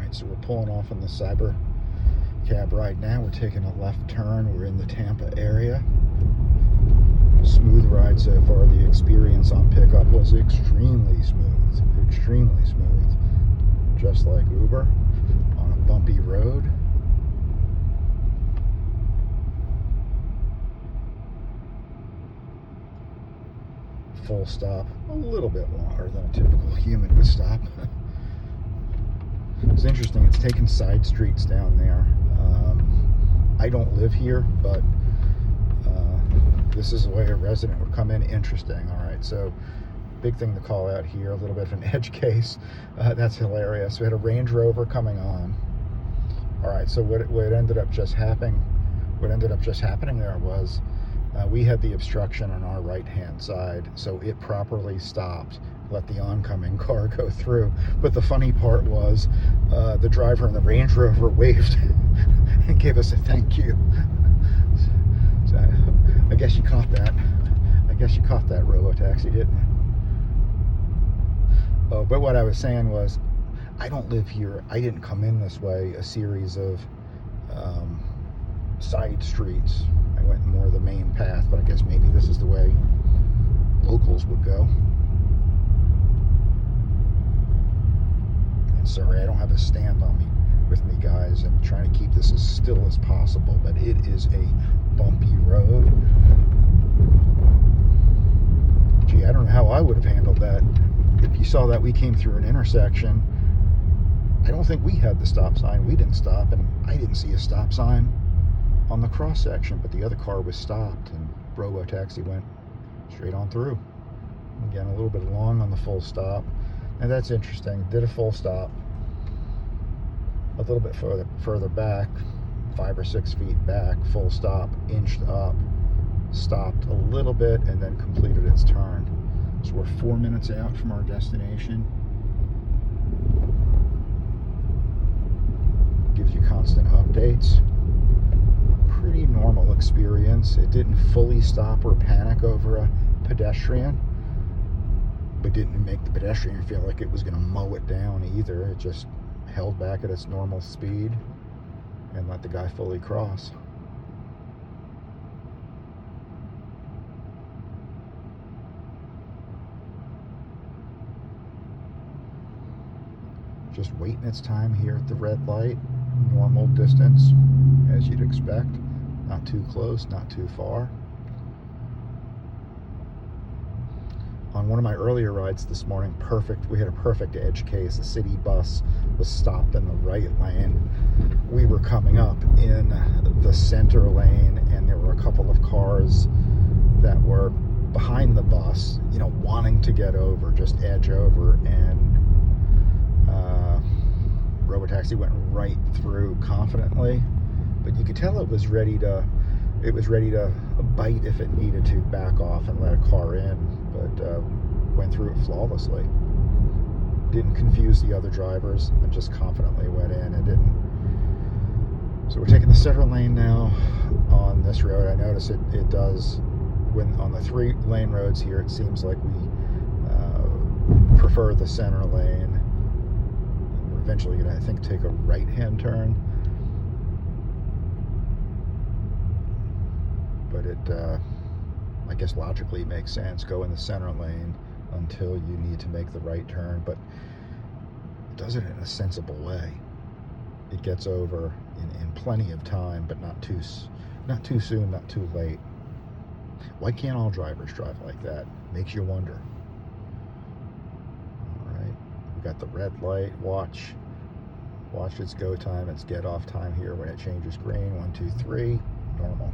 Alright, so we're pulling off on the cyber cab ride now. We're taking a left turn. We're in the Tampa area. Smooth ride so far. The experience on pickup was extremely smooth. Extremely smooth. Just like Uber on a bumpy road. Full stop, a little bit longer than a typical human would stop. It's interesting, it's taking side streets down there. I don't live here, but this is the way a resident would come in. Interesting. All right, so big thing to call out here, a little bit of an edge case. That's hilarious. We had a Range Rover coming on. All right, so what ended up just happening there was we had the obstruction on our right-hand side, so it properly stopped, let the oncoming car go through. But the funny part was the driver in the Range Rover waved and gave us a thank you. So I guess you caught that. I guess you caught that, Robotaxi, didn't you? Oh, but what I was saying was, I don't live here. I didn't come in this way. A series of side streets. I went more the main path, but I guess maybe this is the way locals would go. And sorry, I don't have a stand on me with me, guys. I'm trying to keep this as still as possible, but it is a bumpy road. Gee, I don't know how I would have handled that. If you saw that we came through an intersection, I don't think we had the stop sign. We didn't stop, and I didn't see a stop sign on the cross section, but the other car was stopped, and Robotaxi went straight on through. Again, a little bit long on the full stop. And that's interesting. Did a full stop a little bit further back, 5 or 6 feet back, full stop, inched up, stopped a little bit, and then completed its turn. So we're 4 minutes out from our destination. Gives you constant updates. Pretty normal experience. It didn't fully stop or panic over a pedestrian, but didn't make the pedestrian feel like it was going to mow it down either. It just held back at its normal speed and let the guy fully cross. Just waiting its time here at the red light. Normal distance, as you'd expect. Not too close, not too far. On one of my earlier rides this morning, we had a perfect edge case. A city bus was stopped in the right lane. We were coming up in the center lane, and there were a couple of cars that were behind the bus, you know, wanting to get over, just edge over, and Robotaxi went right through confidently, but you could tell it was ready to bite if it needed to, back off and let a car in, but went through it flawlessly. Didn't confuse the other drivers and just confidently went in and didn't. So we're taking the center lane now on this road. I notice it does, when on the 3-lane roads here, it seems like we prefer the center lane. Eventually going to, I think, take a right-hand turn, but it I guess logically makes sense. Go in the center lane until you need to make the right turn, but it does it in a sensible way. It gets over in plenty of time, but not too soon, not too late. Why can't all drivers drive like that? Makes you wonder. We got the red light. Watch its go time, its get off time here when it changes green. 1, 2, 3, normal.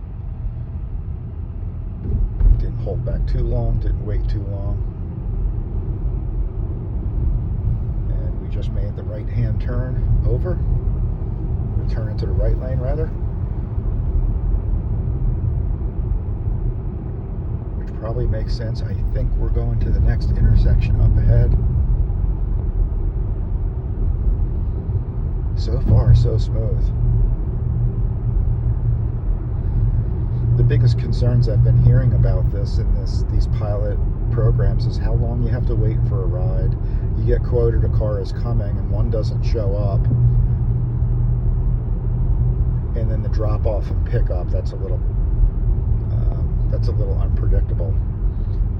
Didn't hold back too long, didn't wait too long. And we just made the right hand turn over. We turn into the right lane rather. Which probably makes sense. I think we're going to the next intersection up ahead. So far, so smooth. The biggest concerns I've been hearing about this in these pilot programs is how long you have to wait for a ride. You get quoted a car is coming and one doesn't show up, And then the drop off and pickup, that's a little unpredictable.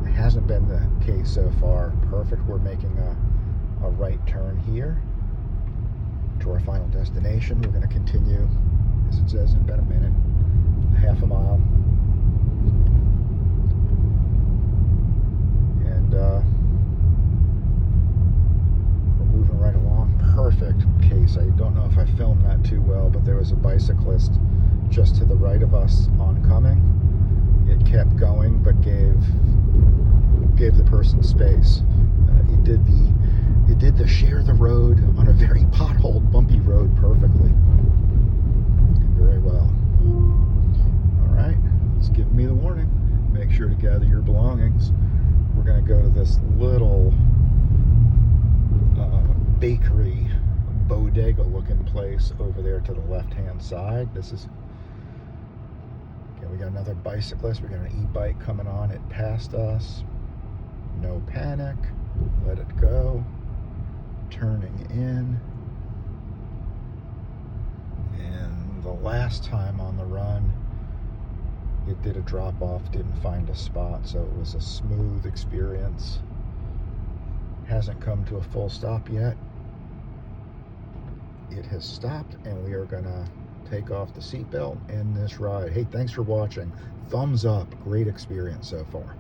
It hasn't been the case so far. Perfect. We're making a right turn here to our final destination. We're going to continue, as it says, in about a minute, half a mile. And we're moving right along. Perfect case. I don't know if I filmed that too well, but there was a bicyclist just to the right of us oncoming. It kept going, but gave the person space. It did the share the road on a very potholed, bumpy road perfectly. And very well. All right, it's giving me the warning. Make sure to gather your belongings. We're going to go to this little bakery, bodega-looking place over there to the left-hand side. This is... Okay, we got another bicyclist. We got an e-bike coming on. It passed us. No panic. Let it go. Turning in. And the last time on the run, it did a drop off, didn't find a spot, so it was a smooth experience. Hasn't come to a full stop yet. It has stopped, and we are gonna take off the seatbelt and this ride. Hey, thanks for watching. Thumbs up. Great experience so far.